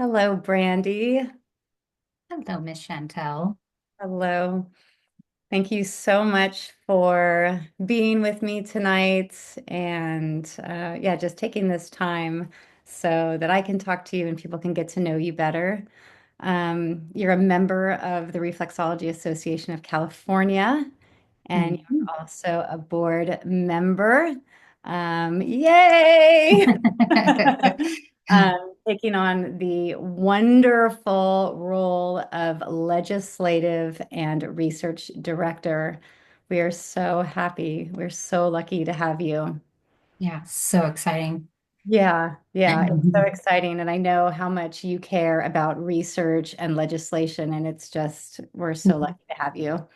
Hello, Brandie. Hello, Miss Chantel. Hello. Thank you so much for being with me tonight and yeah, just taking this time so that I can talk to you and people can get to know you better. You're a member of the Reflexology Association of California, and Mhm. you're also a board member. Yay! Taking on the wonderful role of legislative and research director. We are so happy. We're so lucky to have you. Yeah, so exciting. Yeah, yeah, it's so exciting. And I know how much you care about research and legislation, and it's just, we're so lucky to have you.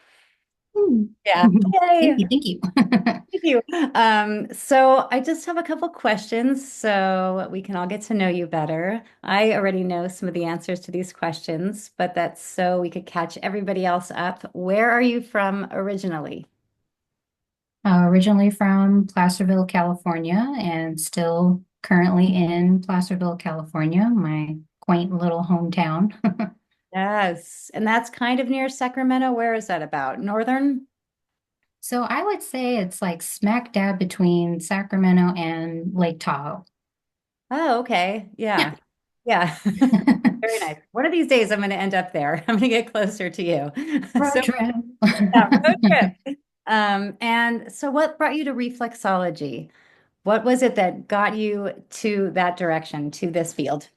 Yeah. Thank Yay. you, thank you. Thank you. So I just have a couple questions so we can all get to know you better. I already know some of the answers to these questions, but that's so we could catch everybody else up. Where are you from originally? Originally from Placerville, California, and still currently in Placerville, California, my quaint little hometown. Yes, and that's kind of near Sacramento. Where is that about? Northern? So I would say it's like smack dab between Sacramento and Lake Tahoe. Oh, okay. Yeah. Yeah. Yeah. Very nice. One of these days I'm going to end up there. I'm going to get closer to you. Road So trip. yeah, road trip. And so what brought you to reflexology? What was it that got you to that direction, to this field?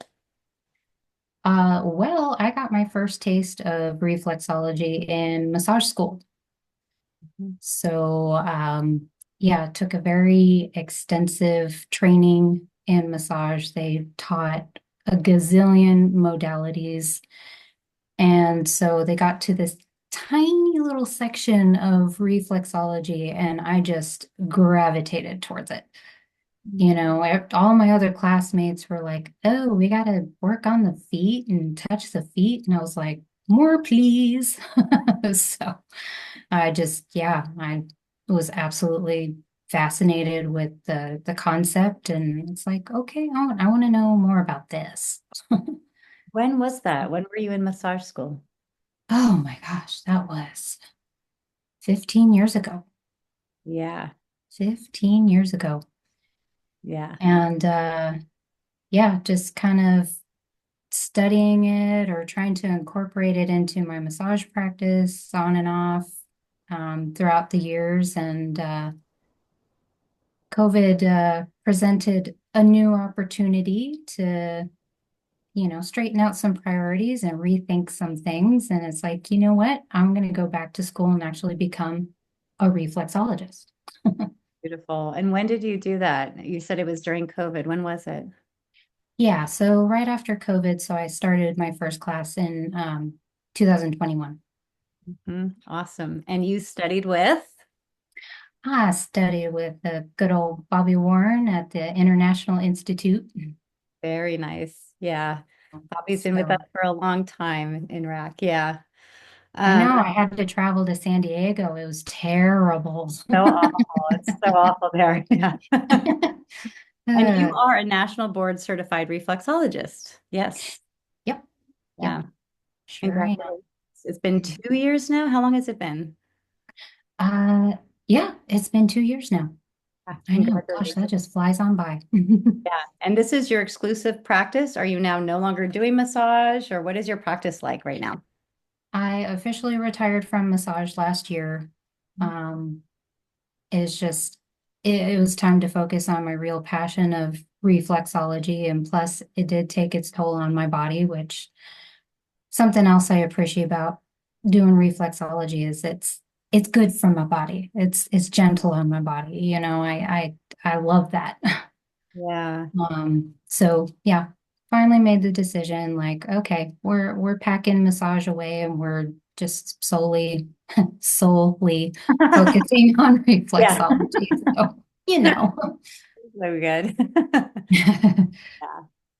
Well, I got my first taste of reflexology in massage school. So, yeah, took a very extensive training in massage. They taught a gazillion modalities. And so they got to this tiny little section of reflexology, and I just gravitated towards it. All my other classmates were like, oh, we got to work on the feet and touch the feet. And I was like, more, please. So yeah, I was absolutely fascinated with the concept. And it's like, okay, I want to know more about this. When was that? When were you in massage school? Oh my gosh, that was 15 years ago. Yeah, 15 years ago. yeah. And yeah, just kind of studying it or trying to incorporate it into my massage practice on and off throughout the years. And COVID presented a new opportunity to, straighten out some priorities and rethink some things. And it's like, you know what? I'm going to go back to school and actually become a reflexologist. Beautiful. And when did you do that? You said it was during COVID. When was it? Yeah, so right after COVID, so I started my first class in 2021. Awesome. And you studied with? I studied with the good old Bobby Warren at the International Institute. Very nice. Yeah. Bobby's been with us So for a long time in RAC. Yeah. I Um, know I had to travel to San Diego. It was terrible. so awful. It's so awful there. Yeah. And you Uh, are a national board certified reflexologist. Yes. yep, yep, Yeah. sure am. Congratulations. It's been 2 years now. How long has it been? Uh, yeah, it's been 2 years now. Ah, I know. Gosh, that congratulations. just flies on by. Yeah. And this is your exclusive practice? Are you now no longer doing massage, or what is your practice like right now? I officially retired from massage last year. Um, it's just it was time to focus on my real passion of reflexology, and plus it did take its toll on my body, which something else I appreciate about doing reflexology is it's good for my body. It's gentle on my body. I love that. Yeah. So yeah, finally made the decision like, okay, we're packing massage away and we're just solely focusing on Yeah. reflexology. So, you know. So good. Yeah.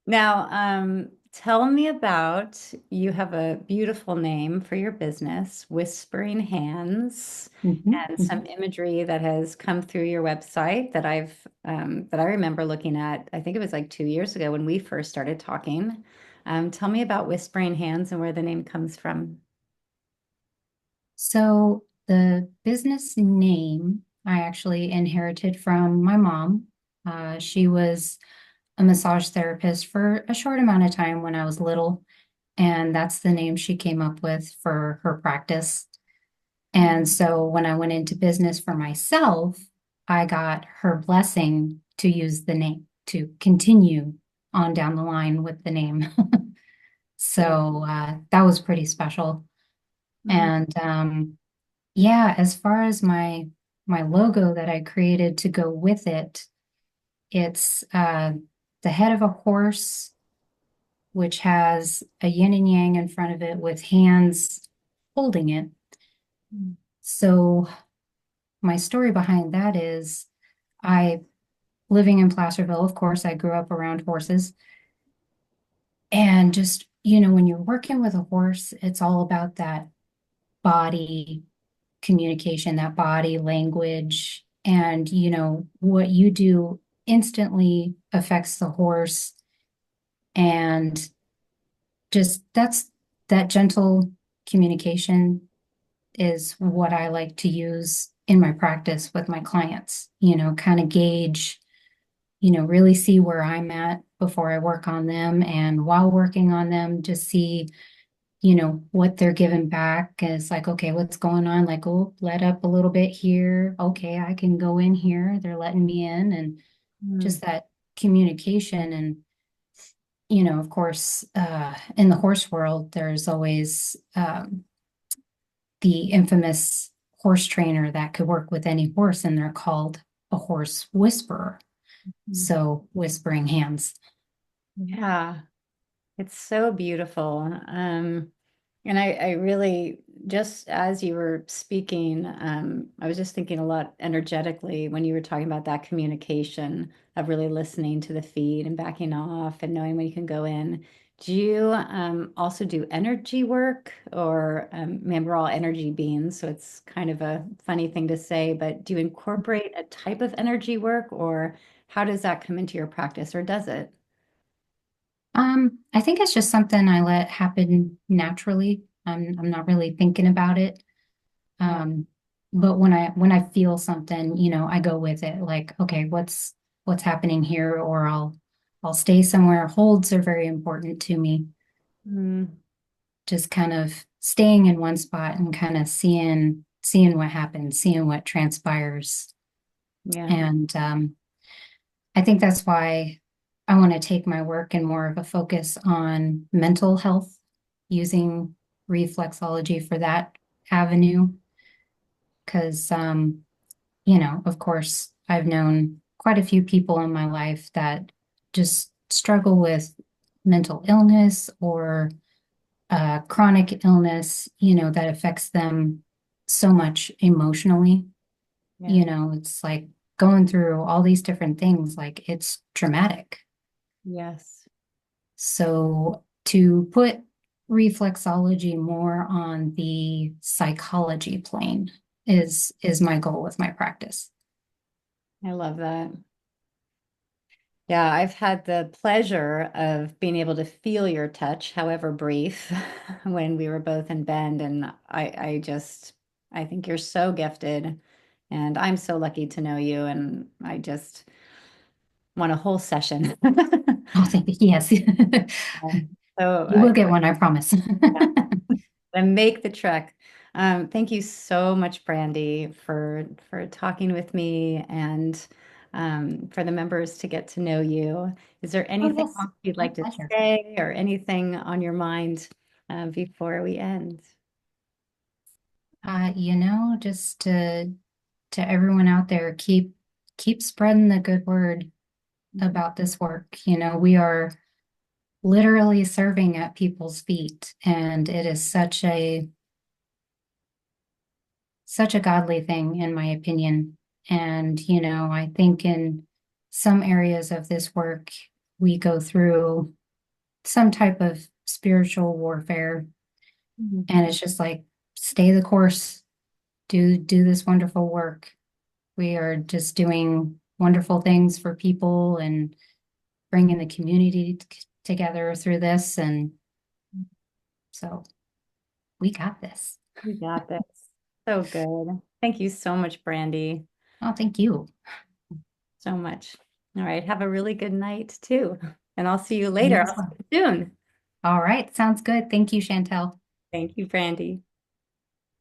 Now, tell me about you have a beautiful name for your business, Whispering Hands, Mhm, and some mhm. imagery that has come through your website that I remember looking at. I think it was like 2 years ago when we first started talking. Tell me about Whispering Hands and where the name comes from. So the business name I actually inherited from my mom. She was a massage therapist for a short amount of time when I was little, and that's the name she came up with for her practice. And so when I went into business for myself, I got her blessing to use the name, to continue on down the line with the name. Yeah. So that was pretty special. Mm, And yeah, as far as my logo that I created to go with it, it's the head of a horse, which has a yin and yang in front of it with hands holding it. mm, So my story behind that is I living in Placerville, of course, I grew up around horses. And just, when you're working with a horse, it's all about that body communication, that body language. And, what you do instantly affects the horse. And just that gentle communication is what I like to use in my practice with my clients, kind of gauge, really see where I'm at before I work on them. And while working on them, just see, what they're giving back is like, okay, what's going on? Like, oh, let up a little bit here. Okay, I can go in here. They're letting me in. And mm. just that communication. And, of course, in the horse world, there's always the infamous horse trainer that could work with any horse, and they're called a horse whisperer. Mm. So, whispering hands. Yeah, it's so beautiful. And I really, just as you were speaking, I was just thinking a lot energetically when you were talking about that communication of really listening to the feed and backing off and knowing when you can go in. Do you also do energy work or, man, we're all energy beings, so it's kind of a funny thing to say, but do you incorporate a type of energy work or how does that come into your practice or does it? I think it's just something I let happen naturally. I'm not really thinking about it. Yeah. Um, but when I feel something, I go with it. Like, okay, what's happening here? Or I'll stay somewhere. Holds are very important to me. Mm, Just kind of staying in one spot and kind of seeing what happens, seeing what transpires. yeah. And I think that's why I want to take my work and more of a focus on mental health, using reflexology for that avenue. Because, of course, I've known quite a few people in my life that just struggle with mental illness or chronic illness, that affects them so much emotionally. Yeah. It's like going through all these different things, like it's traumatic. Yes. So to put reflexology more on the psychology plane is my goal with my practice. I love that. Yeah, I've had the pleasure of being able to feel your touch, however brief, when we were both in Bend. And I think you're so gifted. And I'm so lucky to know you. And I just want a whole session. Oh, thank you. Yes. So You will get one, I promise. and make the trek. Thank you so much, Brandy, for talking with me and for the members to get to know you. Is there Oh, anything yes. else you'd My like to pleasure. say or anything on your mind before we end? Just to everyone out there, keep spreading the good word about this work. We are literally serving at people's feet, and it is such a godly thing, in my opinion. And, I think in some areas of this work, we go through some type of spiritual warfare, Mhm. and it's just like, stay the course, do this wonderful work. We are just doing wonderful things for people, and bringing the community together through this. And so we got this. You got this. So good. Thank you so much, Brandie. Oh, thank you. So much. All right. Have a really good night too. And I'll see you You later. as I'll see well. you soon. All right. Sounds good. Thank you, Chantel. Thank you, Brandie.